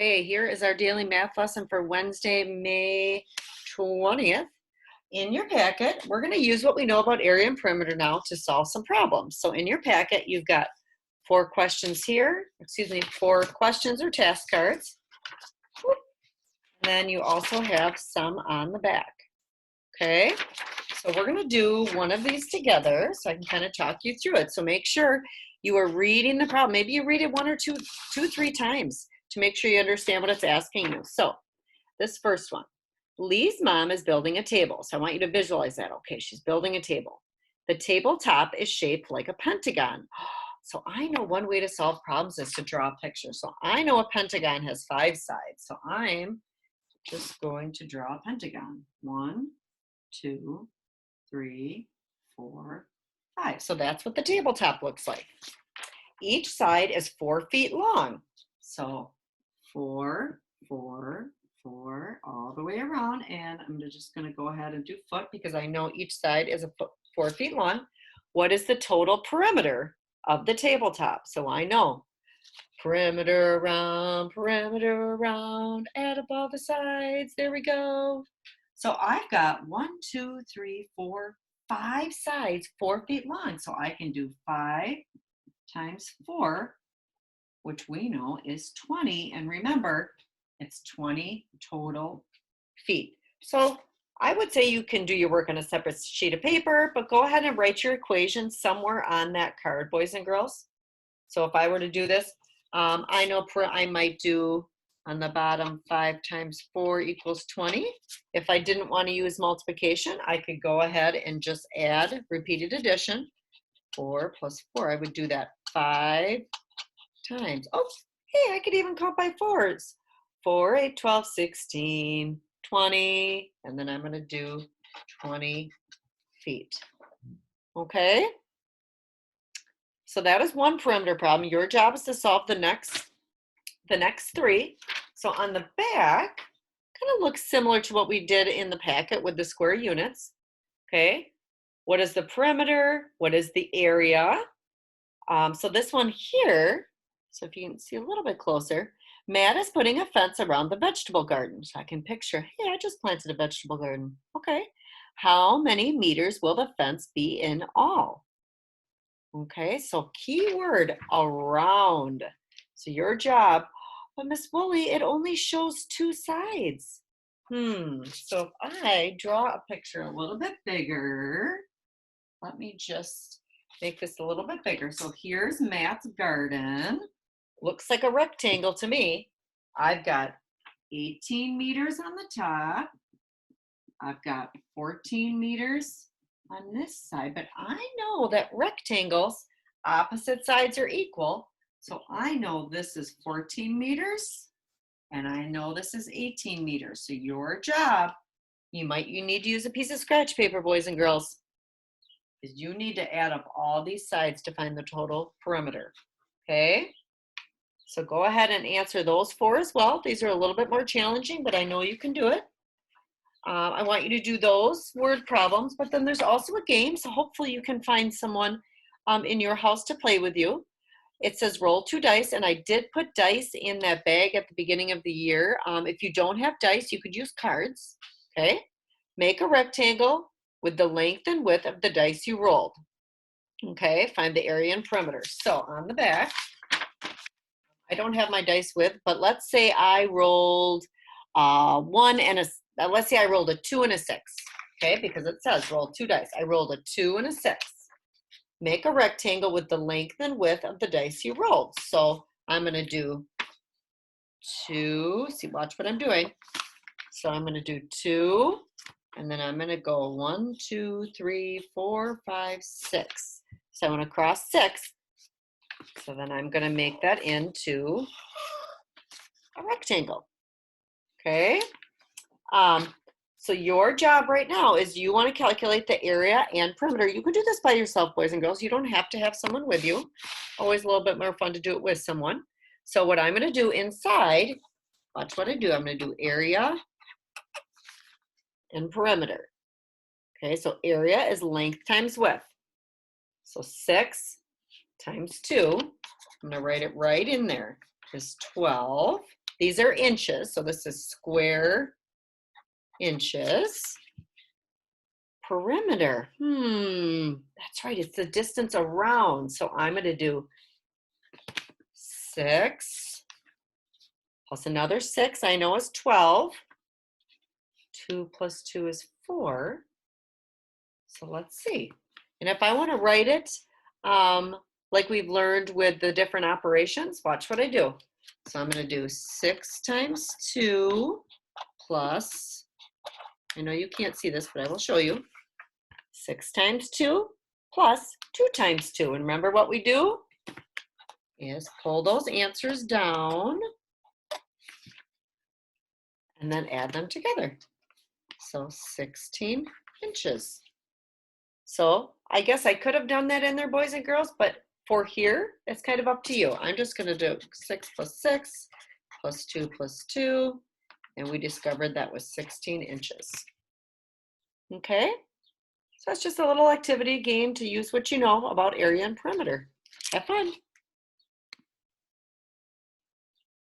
Okay, here is our daily math lesson for Wednesday, May 20th. In your packet, we're going to use what we know about area and perimeter now to solve some problems. So in your packet, you've got four questions or task cards. And then you also have some on the back. Okay, so we're going to do one of these together so I can kind of talk you through it. So make sure you are reading the problem. Maybe you read it one or two, three times to make sure you understand what it's asking you. So this first one, Lee's mom is building a table. So I want you to visualize that. Okay, she's building a table. The tabletop is shaped like a pentagon. So I know one way to solve problems is to draw a picture. So I know a pentagon has 5 sides. So I'm just going to draw a pentagon. 1, 2, 3, 4, 5. So that's what the tabletop looks like. Each side is 4 feet long. So 4, 4, 4, all the way around. And I'm just going to go ahead and do foot because I know each side is 4 feet long. What is the total perimeter of the tabletop? So I know perimeter around, add up all the sides. There we go. So I've got 1, 2, 3, 4, 5 sides, 4 feet long. So I can do 5 times 4, which we know is 20. And remember, it's 20 total feet. So I would say you can do your work on a separate sheet of paper, but go ahead and write your equation somewhere on that card, boys and girls. So if I were to do this, I know I might do on the bottom 5 times 4 equals 20. If I didn't want to use multiplication, I could go ahead and just add repeated addition. 4 plus 4, I would do that 5 times. Oh, hey, I could even count by 4s. 4, 8, 12, 16, 20, and then I'm going to do 20 feet. Okay? So that is one perimeter problem. Your job is to solve the next 3. So on the back, kind of looks similar to what we did in the packet with the square units. Okay, what is the perimeter? What is the area? So this one here, so if you can see a little bit closer, Matt is putting a fence around the vegetable garden. So I can picture, hey, I just planted a vegetable garden. Okay, how many meters will the fence be in all? Okay, so keyword around. So your job, but Miss Woolley, it only shows 2 sides. So if I draw a picture a little bit bigger, let me just make this a little bit bigger. So here's Matt's garden. Looks like a rectangle to me. I've got 18 meters on the top. I've got 14 meters on this side, but I know that rectangles, opposite sides are equal. So I know this is 14 meters and I know this is 18 meters. So your job, you need to use a piece of scratch paper, boys and girls, is you need to add up all these sides to find the total perimeter. Okay? So go ahead and answer those 4 as well. These are a little bit more challenging, but I know you can do it. I want you to do those word problems, but then there's also a game, so hopefully you can find someone in your house to play with you. It says roll 2 dice, and I did put dice in that bag at the beginning of the year. If you don't have dice, you could use cards, okay? Make a rectangle with the length and width of the dice you rolled, okay? Find the area and perimeter. So on the back, I don't have my dice width, but let's say I rolled let's say I rolled a 2 and a 6, okay, because it says roll 2 dice. I rolled a 2 and a 6. Make a rectangle with the length and width of the dice you rolled. So I'm going to do 2. See, watch what I'm doing. So I'm going to do 2, and then I'm going to go 1, 2, 3, 4, 5, 6. So I'm going to cross 6. So then I'm going to make that into a rectangle. Okay. So your job right now is you want to calculate the area and perimeter. You can do this by yourself, boys and girls. You don't have to have someone with you. Always a little bit more fun to do it with someone. So what I'm going to do inside, watch what I do. I'm going to do area and perimeter. Okay, so area is length times width. So 6 times 2, I'm going to write it right in there, is 12. These are inches, so this is square inches. Perimeter, that's right, it's the distance around. So I'm going to do 6 plus another 6, I know is 12. 2 plus 2 is 4. So let's see. And if I want to write it like we've learned with the different operations, watch what I do. So I'm going to do 6 times 2 plus, I know you can't see this, but I will show you. 6 times 2 plus 2 times 2. And remember what we do is pull those answers down and then add them together. So 16 inches. So I guess I could have done that in there, boys and girls, but for here, it's kind of up to you. I'm just going to do 6 plus 6 plus 2 plus 2, and we discovered that was 16 inches. Okay, so that's just a little activity game to use what you know about area and perimeter. Have fun.